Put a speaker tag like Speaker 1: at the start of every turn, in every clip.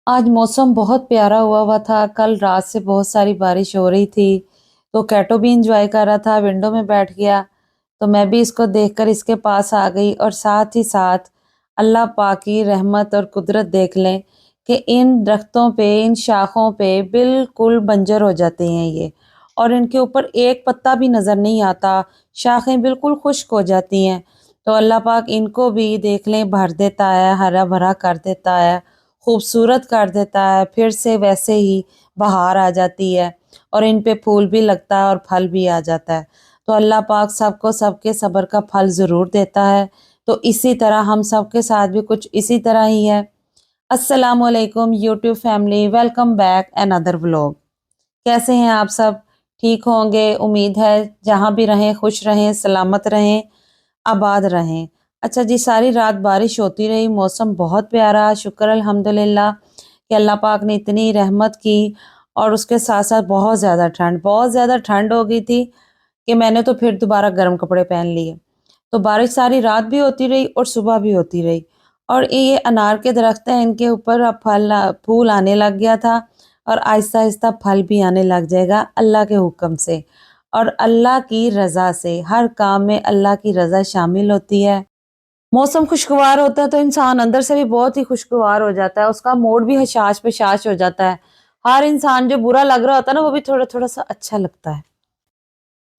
Speaker 1: आज मौसम बहुत प्यारा हुआ हुआ था। कल रात से बहुत सारी बारिश हो रही थी, तो कैटो भी एंजॉय कर रहा था, विंडो में बैठ गया। तो मैं भी इसको देखकर इसके पास आ गई और साथ ही साथ अल्लाह पाक की रहमत और कुदरत देख लें कि इन दरख्तों पे, इन शाखों पे बिल्कुल बंजर हो जाते हैं ये, और इनके ऊपर एक पत्ता भी नज़र नहीं आता। शाखें बिल्कुल खुश्क हो जाती हैं। तो अल्लाह पाक इनको भी देख लें भर देता है, हरा भरा कर देता है, खूबसूरत कर देता है। फिर से वैसे ही बहार आ जाती है और इन पे फूल भी लगता है और फल भी आ जाता है। तो अल्लाह पाक सबको सबके सब्र का फल ज़रूर देता है। तो इसी तरह हम सबके साथ भी कुछ इसी तरह ही है। अस्सलामुअलैकुम YouTube family, welcome back another vlog. कैसे हैं आप सब? ठीक होंगे उम्मीद है। जहाँ भी रहें खुश रहें, सलामत रहें, आबाद रहें। अच्छा जी, सारी रात बारिश होती रही, मौसम बहुत प्यारा, शुक्र अल्हम्दुलिल्लाह कि अल्लाह पाक ने इतनी रहमत की। और उसके साथ साथ बहुत ज़्यादा ठंड हो गई थी कि मैंने तो फिर दोबारा गर्म कपड़े पहन लिए। तो बारिश सारी रात भी होती रही और सुबह भी होती रही। और ये अनार के दरख्त हैं, इनके ऊपर अब फूल आने लग गया था और आहिस्ता आहिस्ता फल भी आने लग जाएगा अल्लाह के हुक्म से और अल्लाह की रज़ा से। हर काम में अल्लाह की रज़ा शामिल होती है। मौसम खुशगवार होता है तो इंसान अंदर से भी बहुत ही खुशगवार हो जाता है, उसका मूड भी हशाश पे हो जाता है। हर इंसान जो बुरा लग रहा होता है ना, वो भी थोड़ा थोड़ा सा अच्छा लगता है।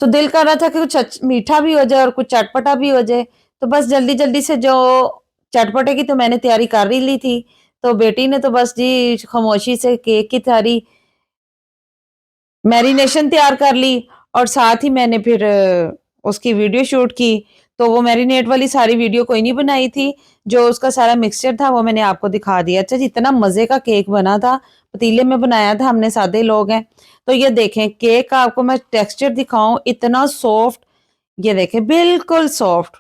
Speaker 1: तो दिल कर रहा था कि कुछ मीठा भी हो जाए और कुछ चटपटा भी हो जाए। तो बस जल्दी-जल्दी से जो चटपटे की तो मैंने तैयारी कर ही ली थी। तो बेटी ने तो बस जी खामोशी से केक की सारी मैरिनेशन तैयार कर ली और साथ ही मैंने फिर उसकी वीडियो शूट की। तो वो मैरिनेट वाली सारी वीडियो कोई नहीं बनाई थी, जो उसका सारा मिक्सचर था वो मैंने आपको दिखा दिया। अच्छा जी, इतना मज़े का केक बना था, पतीले में बनाया था हमने, सादे लोग हैं। तो ये देखें केक का आपको मैं टेक्सचर दिखाऊँ, इतना सॉफ्ट, ये देखें बिल्कुल सॉफ्ट,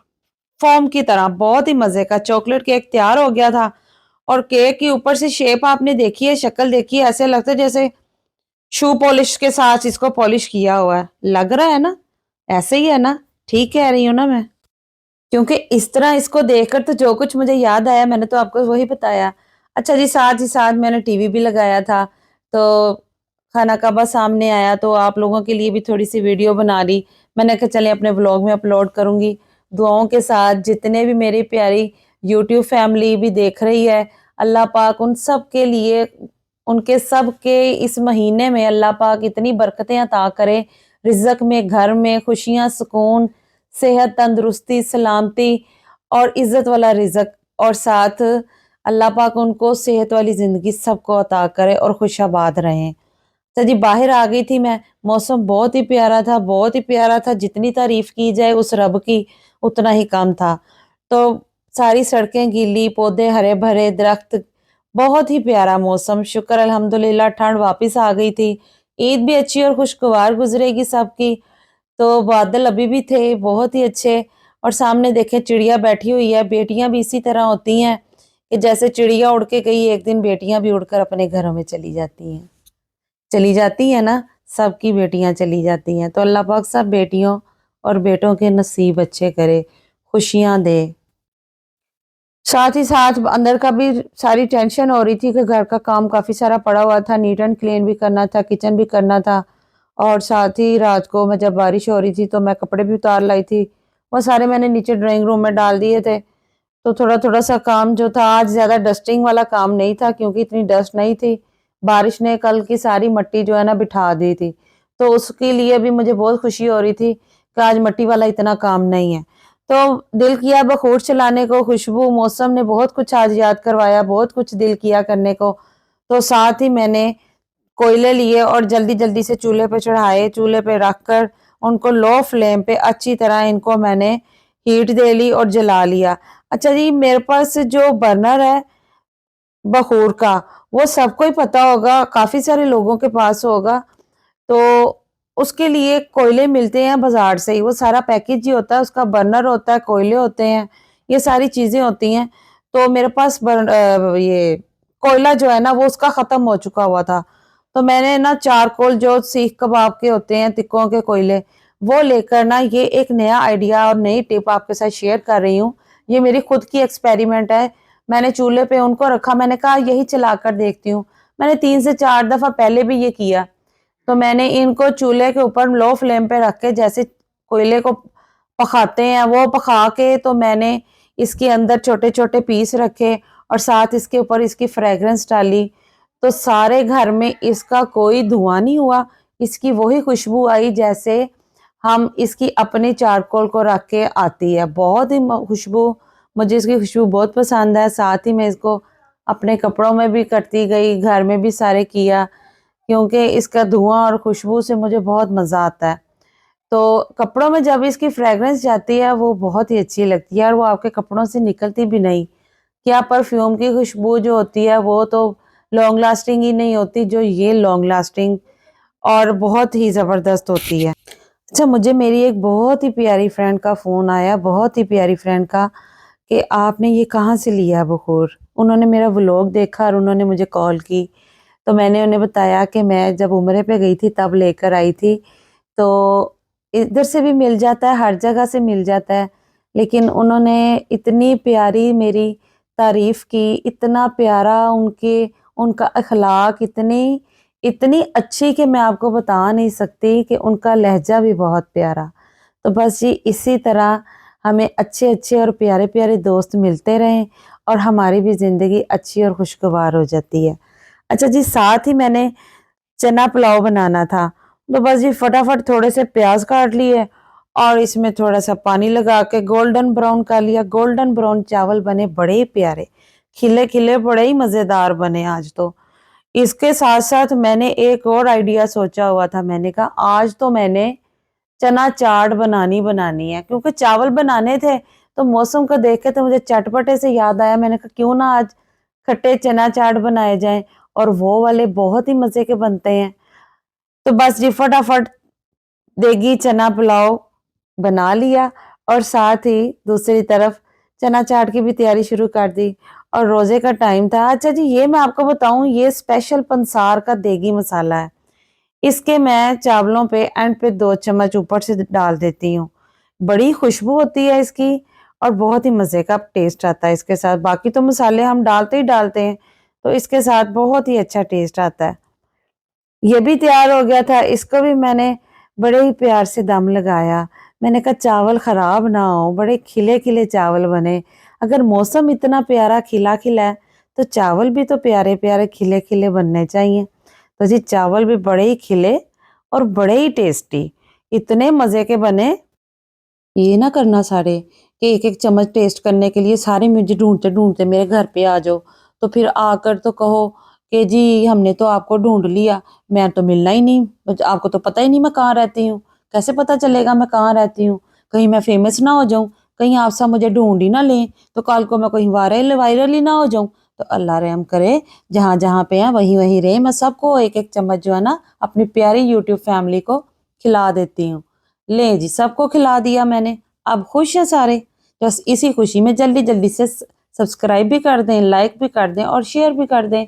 Speaker 1: फोम की तरह, बहुत ही मज़े का चॉकलेट केक तैयार हो गया था। और केक के ऊपर से शेप आपने देखी है, शक्ल देखी है, ऐसे लगता है जैसे शू पॉलिश के साथ इसको पॉलिश किया हुआ है। लग रहा है ना? ऐसे ही है ना? ठीक कह रही हूँ ना मैं? क्योंकि इस तरह इसको देखकर तो जो कुछ मुझे याद आया मैंने तो आपको वही बताया। अच्छा जी, साथ ही साथ मैंने टीवी भी लगाया था, तो खाना कबा सामने आया तो आप लोगों के लिए भी थोड़ी-सी वीडियो बना ली। मैंने कहा चलें अपने व्लॉग में अपलोड करूँगी। दुआओं के साथ जितने भी मेरी प्यारी यूट्यूब फैमिली भी देख रही है, अल्लाह पाक उन सब के लिए, उनके सब के इस महीने में अल्लाह पाक इतनी बरकतें अता करे, रिज़्क़ में, घर में खुशियाँ, सुकून, सेहत, तंदुरुस्ती, सलामती और इज़्ज़त वाला रिज़्क़, और साथ अल्लाह पाक उनको सेहत वाली ज़िंदगी सबको अता करे और खुशाबाद रहें। तो जी बाहर आ गई थी मैं, मौसम बहुत ही प्यारा था, बहुत ही प्यारा था, जितनी तारीफ़ की जाए उस रब की उतना ही कम था। तो सारी सड़कें गीली, पौधे हरे-भरे, दरख्त, बहुत ही प्यारा मौसम, शुक्र अल्हम्दुलिल्लाह ठंड वापस आ गई थी। ईद भी अच्छी और खुशगवार गुज़रेगी सबकी। तो बादल अभी भी थे बहुत ही अच्छे, और सामने देखें चिड़िया बैठी हुई है। बेटियां भी इसी तरह होती हैं कि जैसे चिड़िया उड़ के गई, एक दिन बेटियां भी उड़कर अपने घरों में चली जाती हैं ना, सबकी बेटियां चली जाती हैं। तो अल्लाह पाक सब बेटियों और बेटों के नसीब अच्छे करे, खुशियां दे। साथ ही साथ अंदर का भी सारी टेंशन हो रही थी कि घर का काम काफ़ी सारा पड़ा हुआ था, नीट एंड क्लीन भी करना था, किचन भी करना था। और साथ ही रात को मैं जब बारिश हो रही थी तो मैं कपड़े भी उतार लाई थी, वो सारे मैंने नीचे ड्राइंग रूम में डाल दिए थे। तो थोड़ा-थोड़ा सा काम जो था, आज ज़्यादा डस्टिंग वाला काम नहीं था क्योंकि इतनी डस्ट नहीं थी। बारिश ने कल की सारी मिट्टी जो है ना बिठा दी थी। तो उसके लिए भी मुझे बहुत खुशी हो रही थी कि आज मिट्टी वाला इतना काम नहीं है। तो दिल किया बखूर चलाने को, खुशबू मौसम ने बहुत कुछ आज याद करवाया, बहुत कुछ दिल किया करने को। तो साथ ही मैंने कोयले लिए और जल्दी-जल्दी से चूल्हे पे चढ़ाए, चूल्हे पे रखकर उनको लो फ्लेम पे अच्छी तरह इनको मैंने हीट दे ली और जला लिया। अच्छा जी, मेरे पास जो बर्नर है बखूर का, वो सबको ही पता होगा, काफ़ी सारे लोगों के पास होगा। तो उसके लिए कोयले मिलते हैं बाज़ार से ही, वो सारा पैकेज ही होता है, उसका बर्नर होता है, कोयले होते हैं, ये सारी चीज़ें होती हैं। तो मेरे पास ये कोयला जो है ना वो उसका ख़त्म हो चुका हुआ था। तो मैंने ना चारकोल जो सीख कबाब के होते हैं, तिक्कों के कोयले, वो लेकर ना ये एक नया आइडिया और नई टिप आपके साथ शेयर कर रही हूँ। ये मेरी खुद की एक्सपेरिमेंट है। मैंने चूल्हे पे उनको रखा, मैंने कहा यही चलाकर देखती हूँ। मैंने 3 से 4 दफ़ा पहले भी ये किया। तो मैंने इनको चूल्हे के ऊपर लो फ्लेम पे रख के जैसे कोयले को पकाते हैं वो पका के, तो मैंने इसके अंदर छोटे-छोटे पीस रखे और साथ इसके ऊपर इसकी फ्रेग्रेंस डाली। तो सारे घर में इसका कोई धुआँ नहीं हुआ, इसकी वही खुशबू आई जैसे हम इसकी अपनी चारकोल को रख के आती है। बहुत ही खुशबू, मुझे इसकी खुशबू बहुत पसंद है। साथ ही मैं इसको अपने कपड़ों में भी करती गई, घर में भी सारे किया, क्योंकि इसका धुआं और खुशबू से मुझे बहुत मज़ा आता है। तो कपड़ों में जब इसकी फ्रेग्रेंस जाती है वो बहुत ही अच्छी लगती है और वो आपके कपड़ों से निकलती भी नहीं। क्या परफ्यूम की खुशबू जो होती है वो तो लॉन्ग लास्टिंग ही नहीं होती, जो ये लॉन्ग लास्टिंग और बहुत ही ज़बरदस्त होती है। अच्छा, मुझे मेरी एक बहुत ही प्यारी फ्रेंड का फ़ोन आया, बहुत ही प्यारी फ्रेंड का, कि आपने ये कहाँ से लिया बखूर? उन्होंने मेरा व्लॉग देखा और उन्होंने मुझे कॉल की। तो मैंने उन्हें बताया कि मैं जब उम्रे पे गई थी तब लेकर आई थी। तो इधर से भी मिल जाता है, हर जगह से मिल जाता है। लेकिन उन्होंने इतनी प्यारी मेरी तारीफ़ की, इतना प्यारा उनका अखलाक इतनी इतनी अच्छी कि मैं आपको बता नहीं सकती, कि उनका लहज़ा भी बहुत प्यारा। तो बस जी इसी तरह हमें अच्छे-अच्छे और प्यारे-प्यारे दोस्त मिलते रहें और हमारी भी ज़िंदगी अच्छी और खुशगवार हो जाती है। अच्छा जी, साथ ही मैंने चना पुलाव बनाना था, तो बस जी फटाफट थोड़े से प्याज काट लिए और इसमें थोड़ा सा पानी लगा के गोल्डन ब्राउन कर लिया। गोल्डन ब्राउन चावल बने बड़े ही प्यारे, खिले खिले, बड़े ही मज़ेदार बने आज तो। इसके साथ साथ मैंने एक और आइडिया सोचा हुआ था, मैंने कहा आज तो मैंने चना चाट बनानी है, क्योंकि चावल बनाने थे। तो मौसम को देख के तो मुझे चटपटे से याद आया, मैंने कहा क्यों ना आज खट्टे चना चाट बनाए जाएं, और वो वाले बहुत ही मज़े के बनते हैं। तो बस जी फटाफट देगी चना पुलाव बना लिया और साथ ही दूसरी तरफ चना चाट की भी तैयारी शुरू कर दी। और रोज़े का टाइम था। अच्छा जी, ये मैं आपको बताऊँ, ये स्पेशल पंसार का देगी मसाला है। इसके मैं चावलों पे एंड पे 2 चम्मच ऊपर से डाल देती हूँ। बड़ी खुशबू होती है इसकी और बहुत ही मज़े का टेस्ट आता है इसके साथ। बाकी तो मसाले हम डालते ही डालते हैं, तो इसके साथ बहुत ही अच्छा टेस्ट आता है। ये भी तैयार हो गया था, इसको भी मैंने बड़े ही प्यार से दम लगाया। मैंने कहा चावल ख़राब ना हो, बड़े खिले-खिले चावल बने। अगर मौसम इतना प्यारा खिला-खिला है, तो चावल भी तो प्यारे-प्यारे खिले-खिले बनने चाहिए। तो जी चावल भी बड़े ही खिले और बड़े ही टेस्टी, इतने मज़े के बने। ये ना करना सारे कि एक-एक चम्मच टेस्ट करने के लिए सारे मुझे ढूँढते-ढूँढते मेरे घर पे आ जाओ। तो फिर आकर तो कहो कि जी हमने तो आपको ढूँढ लिया, मैं तो मिलना ही नहीं, आपको तो पता ही नहीं मैं कहाँ रहती हूँ। कैसे पता चलेगा मैं कहाँ रहती हूँ? कहीं मैं फ़ेमस ना हो जाऊँ, कहीं आप सब मुझे ढूँढ ही ना लें, तो कल को मैं कहीं वायरल वायरल ही ना हो जाऊँ। तो अल्लाह रहम करे, जहाँ-जहाँ पे हैं वहीं-वहीं रहें। मैं सबको एक-एक चम्मच जो है ना अपनी प्यारी यूट्यूब फैमिली को खिला देती हूँ। ले जी, सबको खिला दिया मैंने, अब खुश हैं सारे। बस इसी खुशी में जल्दी-जल्दी से सब्सक्राइब भी कर दें, लाइक भी कर दें और शेयर भी कर दें।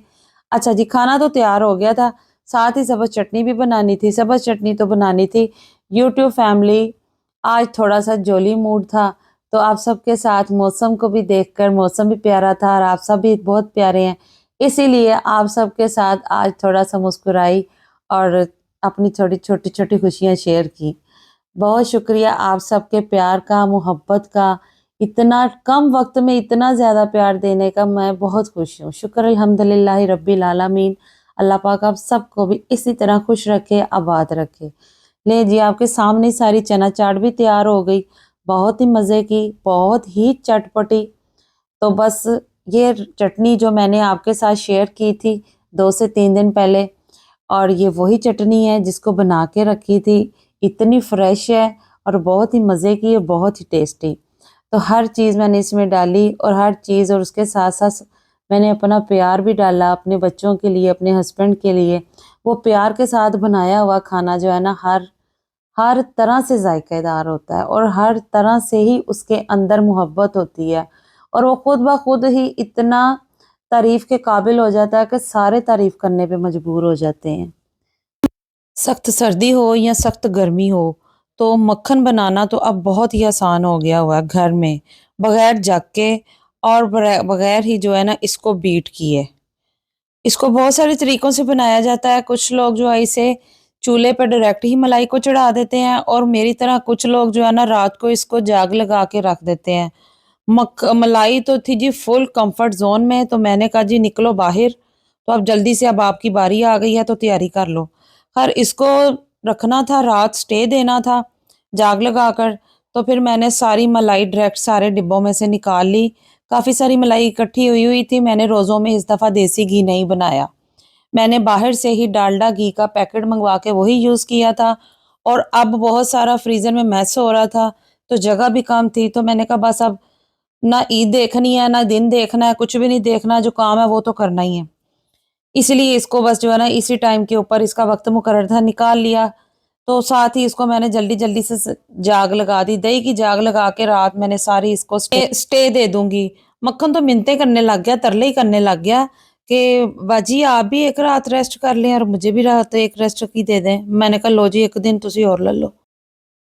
Speaker 1: अच्छा जी, खाना तो तैयार हो गया था, साथ ही सब्ज़ चटनी भी बनानी थी। सब्ज़ चटनी तो बनानी थी, यूट्यूब फैमिली आज थोड़ा-सा जॉली मूड था, तो आप सबके साथ मौसम को भी देखकर, मौसम भी प्यारा था और आप सब भी बहुत प्यारे हैं, इसीलिए आप सबके साथ आज थोड़ा-सा मुस्कुराई और अपनी थोड़ी छोटी-छोटी खुशियाँ शेयर की। बहुत शुक्रिया आप सबके प्यार का, मोहब्बत का, इतना कम वक़्त में इतना ज़्यादा प्यार देने का मैं बहुत खुश हूँ। शुक्र अल्हम्दुलिल्लाहि रब्बिल आलमीन। अल्लाह पाक आप सबको भी इसी तरह खुश रखे, आबाद रखे। ले जी, आपके सामने ही सारी चना चाट भी तैयार हो गई, बहुत ही मज़े की, बहुत ही चटपटी। तो बस ये चटनी जो मैंने आपके साथ शेयर की थी 2 से 3 दिन पहले, और ये वही चटनी है जिसको बना के रखी थी, इतनी फ्रेश है और बहुत ही मज़े की और बहुत ही टेस्टी। तो हर चीज़ मैंने इसमें डाली और हर चीज़, और उसके साथ-साथ मैंने अपना प्यार भी डाला अपने बच्चों के लिए, अपने हस्बैंड के लिए। वो प्यार के साथ बनाया हुआ खाना जो है ना, हर हर तरह से ज़ायकेदार होता है और हर तरह से ही उसके अंदर मोहब्बत होती है, और वो खुद ब खुद ही इतना तारीफ़ के काबिल हो जाता है कि सारे तारीफ़ करने पे मजबूर हो जाते हैं। सख्त सर्दी हो या सख्त गर्मी हो, तो मक्खन बनाना तो अब बहुत ही आसान हो गया हुआ है घर में, बगैर जग के और बगैर ही जो है ना इसको बीट किए। इसको बहुत सारे तरीकों से बनाया जाता है। कुछ लोग जो है इसे चूल्हे पर डायरेक्ट ही मलाई को चढ़ा देते हैं और मेरी तरह कुछ लोग जो है ना रात को इसको जाग लगा के रख देते हैं। मलाई तो थी जी फुल कंफर्ट जोन में, तो मैंने कहा जी निकलो बाहर, तो अब जल्दी से अब आपकी बारी आ गई है तो तैयारी कर लो। खैर इसको रखना था, रात स्टे देना था जाग लगाकर, तो फिर मैंने सारी मलाई डायरेक्ट सारे डिब्बों में से निकाल ली। काफ़ी सारी मलाई इकट्ठी हुई हुई थी। मैंने रोज़ों में इस दफ़ा देसी घी नहीं बनाया। मैंने बाहर से ही डालडा घी का पैकेट मंगवा के वही यूज़ किया था। और अब बहुत सारा फ्रीज़र में मैस हो रहा था, तो जगह भी कम थी, तो मैंने कहा बस अब ना ईद देखनी है, ना दिन देखना है, कुछ भी नहीं देखना, जो काम है वो तो करना ही है। इसलिए इसको बस जो है ना इसी टाइम के ऊपर इसका वक़्त मुकर्रर था, निकाल लिया। तो साथ ही इसको मैंने जल्दी-जल्दी से जाग लगा दी। दही की जाग लगा के रात मैंने सारी इसको स्टे दे दूँगी। मक्खन तो मिन्नतें करने लग गया, तरले ही करने लग गया कि बाजी आप भी एक रात रेस्ट कर लें और मुझे भी रात एक रेस्ट की दे दें। मैंने कहा लो जी एक दिन तुसी और ले लो।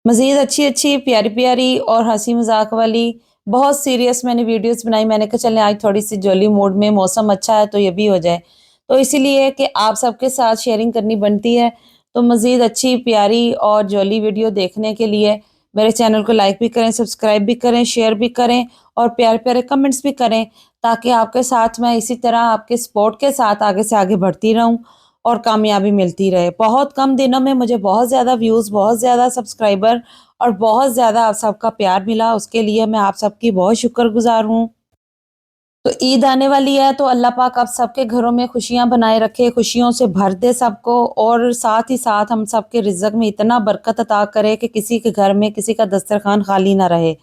Speaker 1: मज़ीद अच्छी-अच्छी, प्यारी-प्यारी और हँसी-मज़ाक वाली बहुत सीरियस मैंने वीडियोज़ बनाई। मैंने कहा चलें आज थोड़ी-सी जॉली मूड में, मौसम अच्छा है तो ये भी हो जाए। तो इसीलिए कि आप सबके साथ शेयरिंग करनी बनती है, तो मज़ीद अच्छी, प्यारी और जॉली वीडियो देखने के लिए मेरे चैनल को लाइक भी करें, सब्सक्राइब भी करें, शेयर भी करें और प्यारे-प्यारे कमेंट्स भी करें, ताकि आपके साथ मैं इसी तरह आपके सपोर्ट के साथ आगे से आगे बढ़ती रहूँ और कामयाबी मिलती रहे। बहुत कम दिनों में मुझे बहुत ज़्यादा व्यूज़, बहुत ज़्यादा सब्सक्राइबर और बहुत ज़्यादा आप सबका प्यार मिला, उसके लिए मैं आप सबकी बहुत शुक्रगुज़ार हूँ। तो ईद आने वाली है, तो अल्लाह पाक आप सबके घरों में खुशियाँ बनाए रखे, खुशियों से भर दे सबको और साथ ही साथ हम सबके रिज़्क में इतना बरकत अता करे कि किसी के घर में किसी का दस्तरखान खाली ना रहे।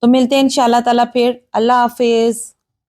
Speaker 1: तो मिलते हैं इंशाअल्लाह ताला फिर। अल्लाह हाफ़िज़।